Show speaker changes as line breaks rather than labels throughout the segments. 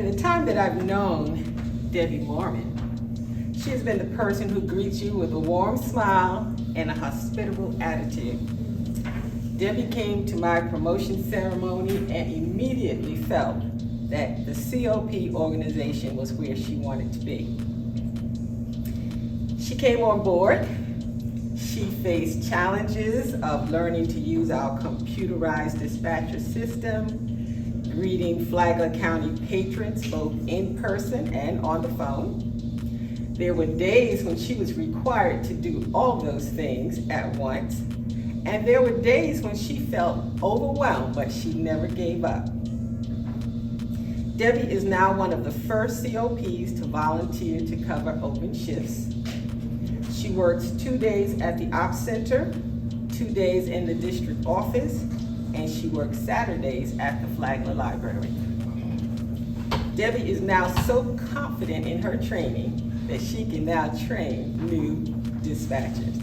In the time that I've known Debbie Morman, she has been the person who greets you with a warm smile and a hospitable attitude. Debbie came to my promotion ceremony and immediately felt that the COP organization was where she wanted to be. She came on board. She faced challenges of learning to use our computerized dispatcher system, greeting Flagler County patrons both in person and on the phone. There were days when she was required to do all those things at once, and there were days when she felt overwhelmed, but she never gave up. Debbie is now one of the first COPs to volunteer to cover open shifts. She works 2 days at the Ops Center, 2 days in the district office, and she works Saturdays at the Flagler Library. Debbie is now so confident in her training that she can now train new dispatchers.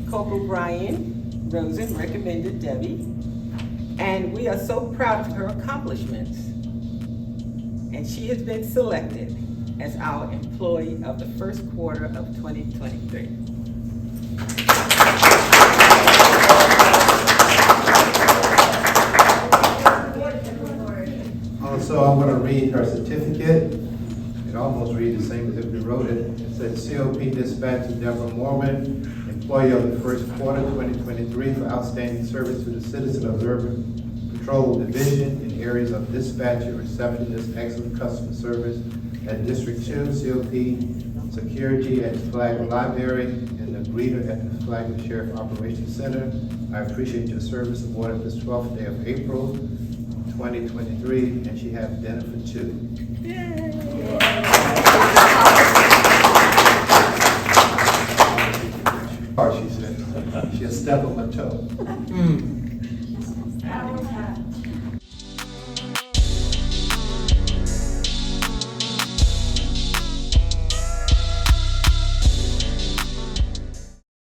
Corporal Brian Rosen recommended Debbie, and we are so proud of her accomplishments. And she has been selected as our employee of the first quarter of 2023.
Also, I'm going to read her certificate. It almost reads the same as if we wrote it. It says COP Dispatcher Deborah Morman, employee of the first quarter 2023 for outstanding service to the Citizen Observer Patrol Division in areas of dispatcher, receptionist, excellent customer service at District 2, COP Security at the Flagler Library, and the greeter at the Flagler Sheriff Operations Center. I appreciate your service awarded this 12th day of April 2023, and she has dinner for 2. She said, she'll step on my toe.